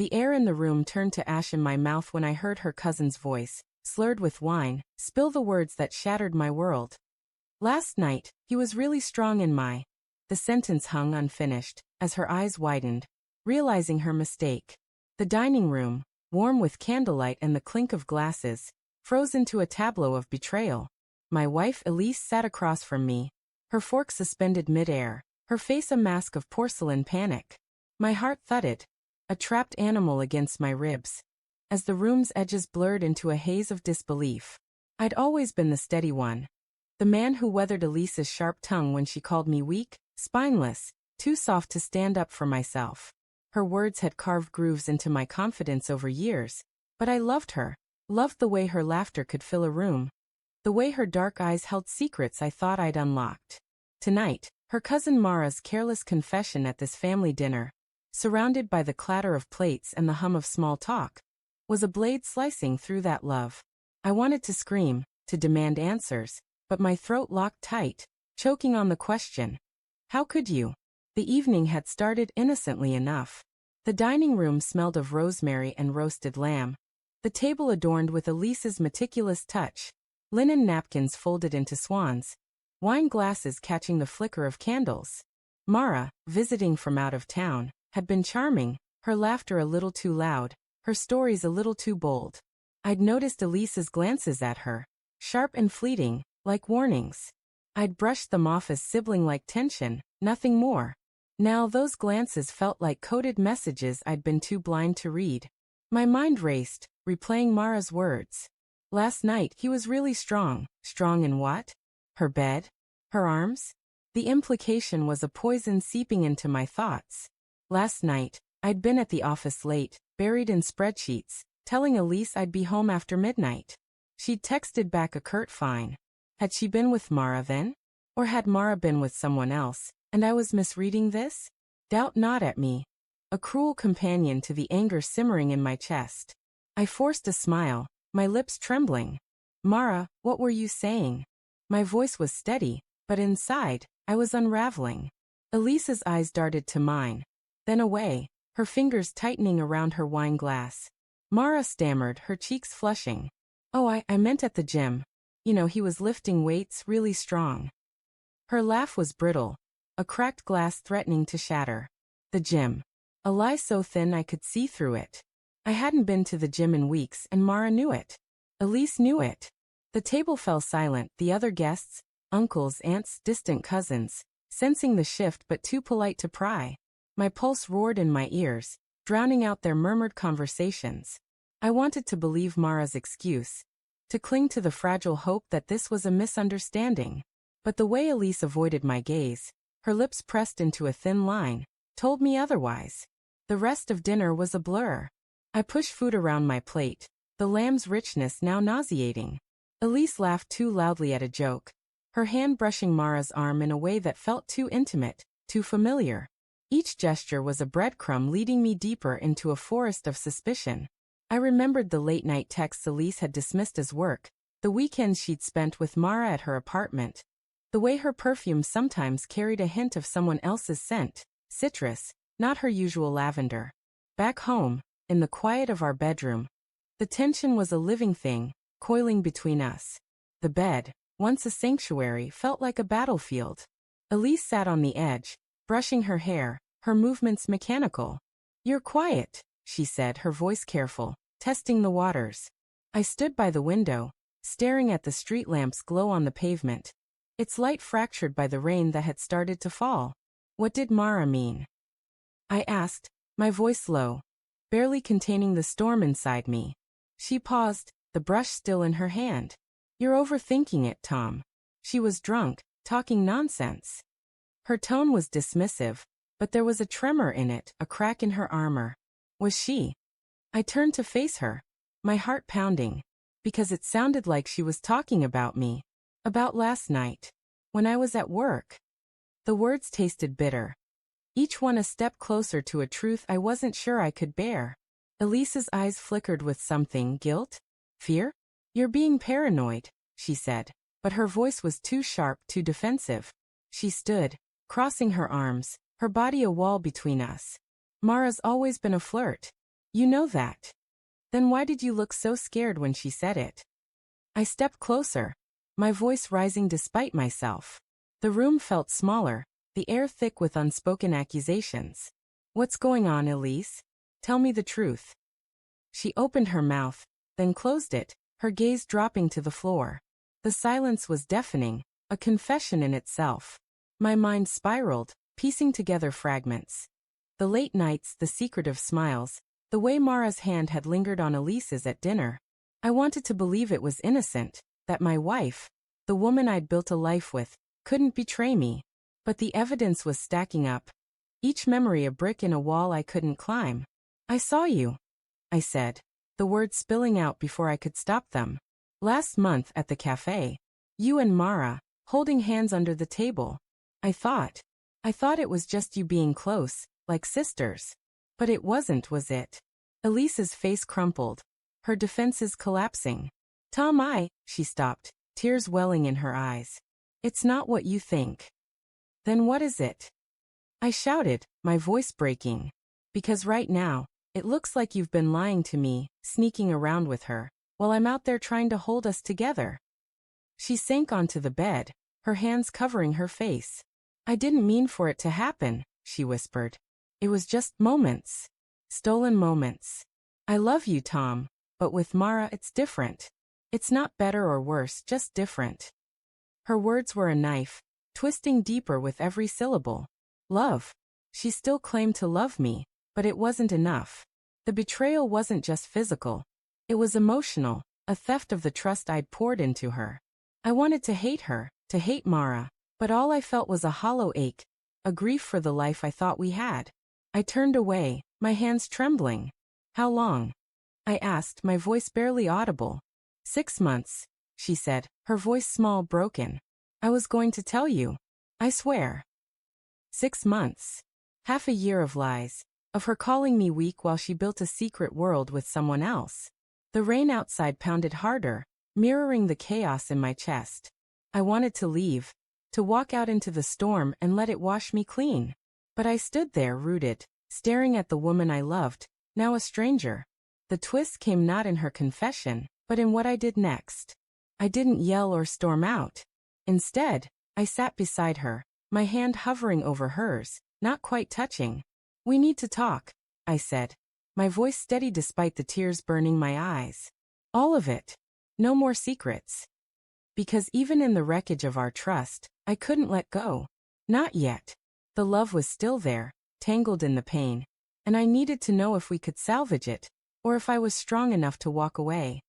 The air in the room turned to ash in my mouth when I heard her cousin's voice, slurred with wine, spill the words that shattered my world. Last night, he was really strong in my... The sentence hung unfinished, as her eyes widened, realizing her mistake. The dining room, warm with candlelight and the clink of glasses, froze into a tableau of betrayal. My wife Elise sat across from me, her fork suspended mid-air, her face a mask of porcelain panic. My heart thudded, a trapped animal against my ribs, as the room's edges blurred into a haze of disbelief. I'd always been the steady one, the man who weathered Elise's sharp tongue when she called me weak, spineless, too soft to stand up for myself. Her words had carved grooves into my confidence over years, but I loved her, loved the way her laughter could fill a room, the way her dark eyes held secrets I thought I'd unlocked. Tonight, her cousin Mara's careless confession at this family dinner, surrounded by the clatter of plates and the hum of small talk, was a blade slicing through that love. I wanted to scream, to demand answers, but my throat locked tight, choking on the question. How could you? The evening had started innocently enough. The dining room smelled of rosemary and roasted lamb, the table adorned with Elise's meticulous touch, linen napkins folded into swans, wine glasses catching the flicker of candles. Mara, visiting from out of town, had been charming, her laughter a little too loud, her stories a little too bold. I'd noticed Elise's glances at her, sharp and fleeting, like warnings. I'd brushed them off as sibling-like tension, nothing more. Now those glances felt like coded messages I'd been too blind to read. My mind raced, replaying Mara's words. Last night he was really strong. Strong in what? Her bed? Her arms? The implication was a poison seeping into my thoughts. Last night, I'd been at the office late, buried in spreadsheets, telling Elise I'd be home after midnight. She'd texted back a curt fine. Had she been with Mara then? Or had Mara been with someone else, and I was misreading this? Doubt gnawed at me, a cruel companion to the anger simmering in my chest. I forced a smile, my lips trembling. Mara, what were you saying? My voice was steady, but inside, I was unraveling. Elise's eyes darted to mine, then away, her fingers tightening around her wine glass. Mara stammered, her cheeks flushing. Oh, I meant at the gym. You know, he was lifting weights really strong. Her laugh was brittle, a cracked glass threatening to shatter. The gym. A lie so thin I could see through it. I hadn't been to the gym in weeks and Mara knew it. Elise knew it. The table fell silent, the other guests, uncles, aunts, distant cousins, sensing the shift but too polite to pry. My pulse roared in my ears, drowning out their murmured conversations. I wanted to believe Mara's excuse, to cling to the fragile hope that this was a misunderstanding. But the way Elise avoided my gaze, her lips pressed into a thin line, told me otherwise. The rest of dinner was a blur. I pushed food around my plate, the lamb's richness now nauseating. Elise laughed too loudly at a joke, her hand brushing Mara's arm in a way that felt too intimate, too familiar. Each gesture was a breadcrumb leading me deeper into a forest of suspicion. I remembered the late-night texts Elise had dismissed as work, the weekends she'd spent with Mara at her apartment, the way her perfume sometimes carried a hint of someone else's scent, citrus, not her usual lavender. Back home, in the quiet of our bedroom, the tension was a living thing, coiling between us. The bed, once a sanctuary, felt like a battlefield. Elise sat on the edge, brushing her hair, her movements mechanical. "You're quiet," she said, her voice careful, testing the waters. I stood by the window, staring at the street lamp's glow on the pavement, its light fractured by the rain that had started to fall. What did Mara mean? I asked, my voice low, barely containing the storm inside me. She paused, the brush still in her hand. "You're overthinking it, Tom." She was drunk, talking nonsense. Her tone was dismissive, but there was a tremor in it, a crack in her armor. Was she? I turned to face her, my heart pounding, because it sounded like she was talking about me, about last night, when I was at work. The words tasted bitter, each one a step closer to a truth I wasn't sure I could bear. Elise's eyes flickered with something, guilt? Fear? "You're being paranoid," she said, but her voice was too sharp, too defensive. She stood, crossing her arms, her body a wall between us. "Mara's always been a flirt. You know that. Then why did you look so scared when she said it? I stepped closer, my voice rising despite myself. The room felt smaller, the air thick with unspoken accusations. What's going on, Elise? Tell me the truth. She opened her mouth, then closed it, her gaze dropping to the floor. The silence was deafening, a confession in itself. My mind spiraled, piecing together fragments. The late nights, the secretive smiles, the way Mara's hand had lingered on Elise's at dinner. I wanted to believe it was innocent, that my wife, the woman I'd built a life with, couldn't betray me. But the evidence was stacking up. Each memory a brick in a wall I couldn't climb. I saw you, I said, the words spilling out before I could stop them. Last month at the cafe. You and Mara, holding hands under the table. I thought it was just you being close, like sisters. But it wasn't, was it? Elise's face crumpled, her defenses collapsing. Tom, she stopped, tears welling in her eyes. It's not what you think. Then what is it? I shouted, my voice breaking. Because right now, it looks like you've been lying to me, sneaking around with her, while I'm out there trying to hold us together. She sank onto the bed, her hands covering her face. I didn't mean for it to happen, she whispered. It was just moments. Stolen moments. I love you, Tom, but with Mara it's different. It's not better or worse, just different. Her words were a knife, twisting deeper with every syllable. Love. She still claimed to love me, but it wasn't enough. The betrayal wasn't just physical. It was emotional, a theft of the trust I'd poured into her. I wanted to hate her, to hate Mara, but all I felt was a hollow ache, a grief for the life I thought we had. I turned away, my hands trembling. How long? I asked, my voice barely audible. 6 months, she said, her voice small, broken. I was going to tell you. I swear. 6 months. Half a year of lies, of her calling me weak while she built a secret world with someone else. The rain outside pounded harder, mirroring the chaos in my chest. I wanted to leave, to walk out into the storm and let it wash me clean. But I stood there rooted, staring at the woman I loved, now a stranger. The twist came not in her confession, but in what I did next. I didn't yell or storm out. Instead, I sat beside her, my hand hovering over hers, not quite touching. We need to talk, I said, my voice steady despite the tears burning my eyes. All of it. No more secrets. Because even in the wreckage of our trust, I couldn't let go. Not yet. The love was still there, tangled in the pain, and I needed to know if we could salvage it, or if I was strong enough to walk away.